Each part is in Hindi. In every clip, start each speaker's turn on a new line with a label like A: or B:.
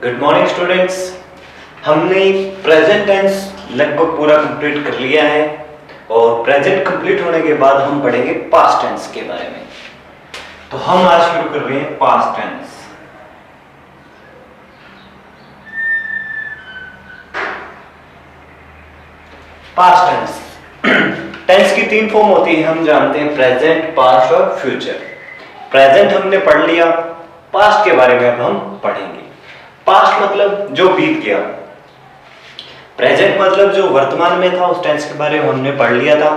A: Good morning students. हमने प्रेजेंट टेंस लगभग पूरा कंप्लीट कर लिया है और प्रेजेंट कंप्लीट होने के बाद हम पढ़ेंगे पास्ट टेंस के बारे में। तो हम आज शुरू कर रहे हैं past tense. Past tense tense की तीन फॉर्म होती है, हम जानते हैं प्रेजेंट, पास्ट और फ्यूचर। प्रेजेंट हमने पढ़ लिया, पास्ट के बारे में अब हम पढ़ेंगे। पास्ट मतलब जो बीत गया, प्रेजेंट मतलब जो वर्तमान में था, उस टेंस के बारे में हमने पढ़ लिया था।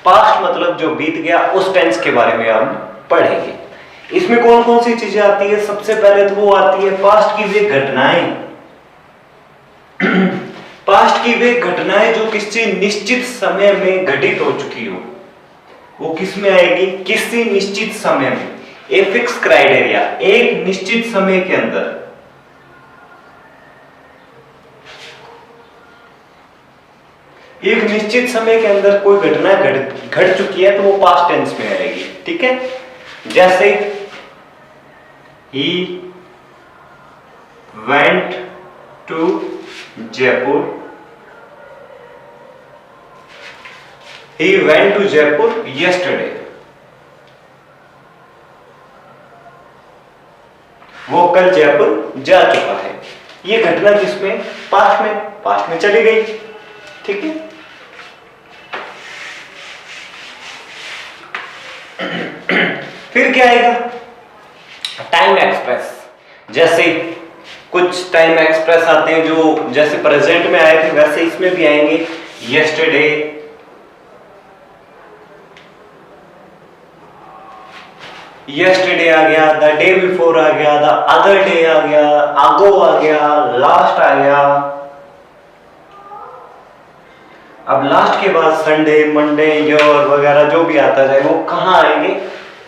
A: पास्ट मतलब जो बीत गया, उस टेंस के बारे में हम पढ़ेंगे। इसमें कौन कौन सी चीजें आती है? सबसे पहले तो वो आती है पास्ट की वे घटनाएं। पास्ट की वे घटनाएं जो किसी निश्चित समय में घटित हो चुकी हो, वो किस में आएगी? किसी निश्चित समय में। ए फिक्स क्राइटेरिया, एक निश्चित समय के अंदर। एक निश्चित समय के अंदर कोई घटना घट चुकी है तो वो पास्ट टेंस में आएगी। ठीक है, जैसे ही went to Jaipur, he went to Jaipur yesterday. वो कल जयपुर जा चुका है। ये घटना किसमें? पास्ट में। पास्ट में चली गई। ठीक है, फिर क्या आएगा? Time express. जैसे कुछ टाइम एक्सप्रेस आते हैं जो जैसे प्रेजेंट में आए थे, वैसे इसमें भी आएंगे। यस्टरडे, यस्टरडे आ गया, द डे बिफोर आ गया, द अदर डे आ गया, अगो आ गया, लास्ट आ गया। अब लास्ट के बाद संडे, मंडे, योर वगैरह जो भी आता जाए, वो कहां आएंगे?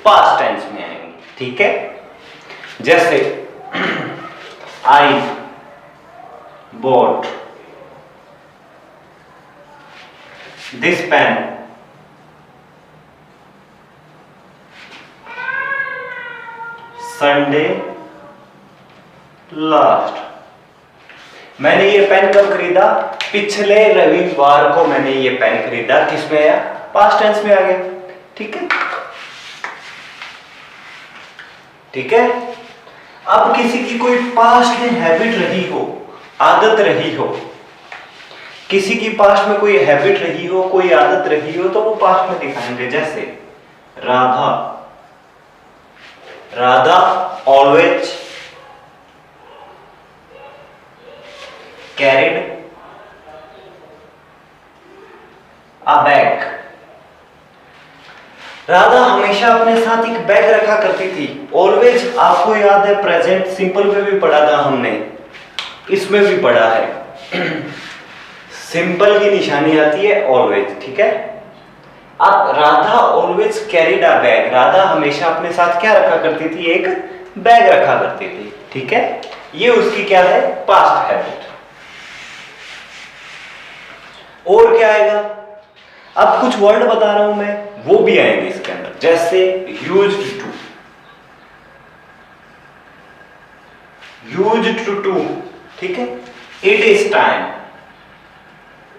A: पास्ट टेंस में आएंगे। ठीक है, जैसे I bought this pen, Sunday last. मैंने ये पेन कब खरीदा? पिछले रविवार को मैंने ये पेन खरीदा। किसमें आया? पास्ट टेंस में आ गया। ठीक है, ठीक है। अब किसी की कोई पास्ट में हैबिट रही हो, आदत रही हो, किसी की पास्ट में कोई हैबिट रही हो, कोई आदत रही हो, तो वो पास्ट में दिखाएंगे। जैसे Radha, Radha always carried a bag। Radha हमेशा अपने साथ एक बैग रखा करती थी। ऑलवेज आपको याद है, प्रेजेंट सिंपल में भी पढ़ा था हमने, इसमें भी पढ़ा है। सिंपल की निशानी आती है ऑलवेज। ठीक है, अब राधा ऑलवेज कैरिड अ बैग। राधा हमेशा अपने साथ क्या रखा करती थी? एक बैग रखा करती थी। ठीक है, ये उसकी क्या है? Past habit. और क्या आएगा? अब कुछ वर्ड बता रहा हूं मैं, वो भी आएंगे इसके अंदर। जैसे यूज्ड टू, यूज्ड टू। ठीक है, it is time,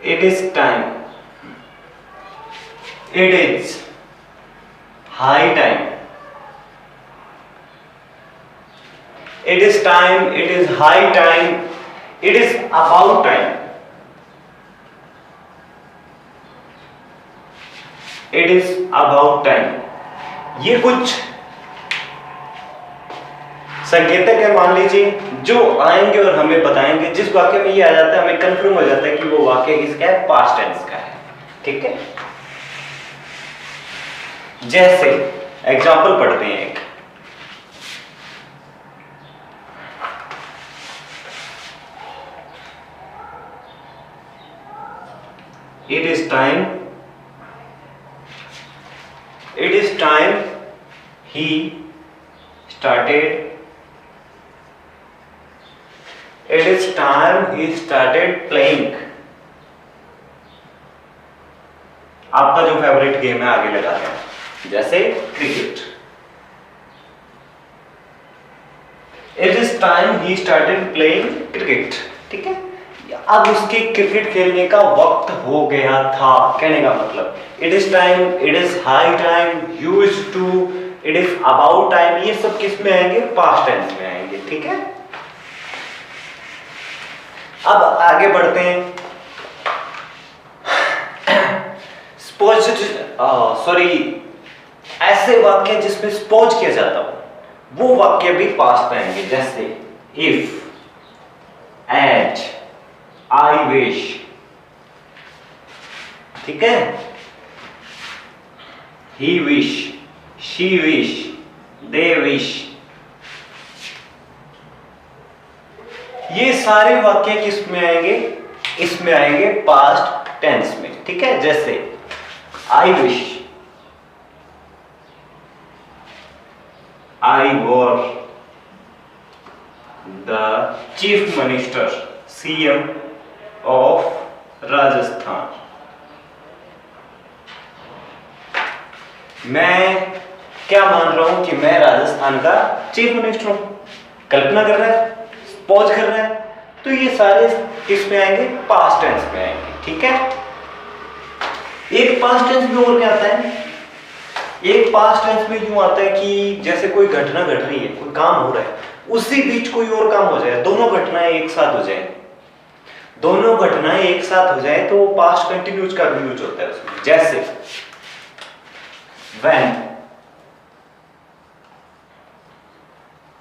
A: it is time, it is high time, it is time, it is high time, it is about time, it is about time. ये कुछ संकेतक है, मान लीजिए, जो आएंगे और हमें बताएंगे। जिस वाक्य में ये आ जाता है, हमें कंफर्म हो जाता है कि वो वाक्य किसका है? पास्ट टेंस का है। ठीक है, जैसे एग्जाम्पल पढ़ते हैं एक। It is time, it is time he started, it is time he started playing। आपका जो फेवरेट गेम है आगे लगाते हैं, जैसे cricket. It is time he started playing cricket. ठीक है, अब उसके क्रिकेट खेलने का वक्त हो गया था, कहने का मतलब it is time, it is high time, used to, it is about time, ये सब किस में आएंगे? पास्ट टेंस में आएंगे। ठीक है, अब आगे बढ़ते हैं। ऐसे वाक्य जिसमें स्पोज किया जाता हो वो वाक्य भी पास्ट में आएंगे, जैसे इफ, एट, आई विश। ठीक है, he wish, she wish, they wish, ये सारे वाक्य किस में आएंगे? इसमें आएंगे पास्ट टेंस में। ठीक है, जैसे I wish, I was the chief minister, CM of Rajasthan. मैं क्या मान रहा हूं कि मैं राजस्थान का चीफ मिनिस्टर हूं। कल्पना कर रहा है, स्पोज कर रहा है, तो ये सारे किस में आएंगे? पास्ट टेंस में आएंगे। ठीक है, एक पास्ट टेंस में और क्या आता है? एक पास्ट टेंस में यूं आता है कि जैसे कोई घटना घट रही है, कोई काम हो रहा है, उसी बीच कोई और काम हो जाए, दोनों घटनाएं एक साथ हो जाए, दोनों घटनाएं एक साथ हो जाए तो पास्ट कंटिन्यूज का भी यूज होता है उसमें। जैसे when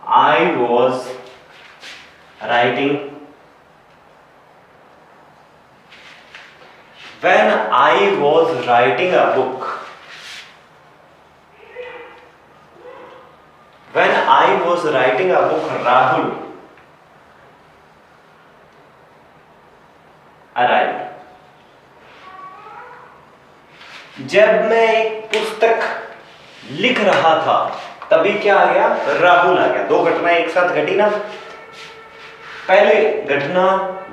A: I was writing, when I was writing a book, when I was writing a book, Rahul arrived. जब मैं एक पुस्तक लिख रहा था तभी क्या आ गया? राहुल आ गया। दो घटनाएं एक साथ घटी ना। पहले घटना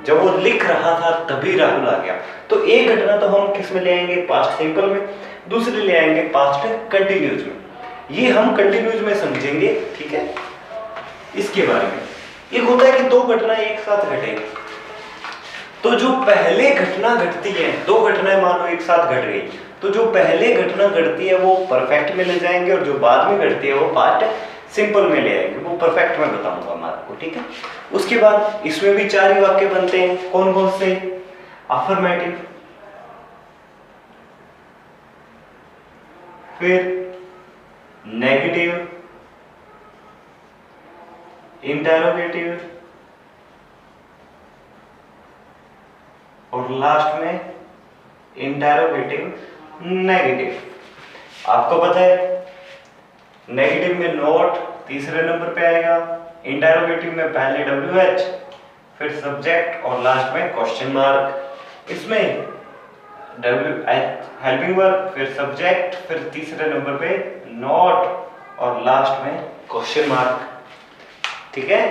A: जब वो लिख रहा था तभी राहुल आ गया, तो एक घटना तो हम किस में ले आएंगे? पास्ट सिंपल में, दूसरी ले आएंगे पास्ट कंटिन्यूज में। ये हम कंटिन्यूज में समझेंगे। ठीक है, इसके बारे में एक होता है कि दो घटनाएं एक साथ घटेंगी, तो जो पहले घटना घटती है, दो घटनाएं मानो एक साथ घट गई, तो जो पहले घटना घटती है वो परफेक्ट में ले जाएंगे और जो बाद में घटती है वो पास्ट सिंपल में ले आएंगे। वो परफेक्ट में बताऊंगा मैं आपको। ठीक है, उसके बाद इसमें भी चार ही वाक्य बनते हैं। कौन कौन से? अफर्मेटिव, फिर नेगेटिव, इंटरोगेटिव और लास्ट में इंटरोगेटिव नेगेटिव। आपको पता है नेगेटिव में नोट तीसरे नंबर पे आएगा, इंटरोगेटिव में पहले WH, फिर सब्जेक्ट और लास्ट में क्वेश्चन मार्क। इसमें WH हेल्पिंग वर्ब, फिर सब्जेक्ट, फिर तीसरे नंबर पे नोट और लास्ट में क्वेश्चन मार्क। ठीक है,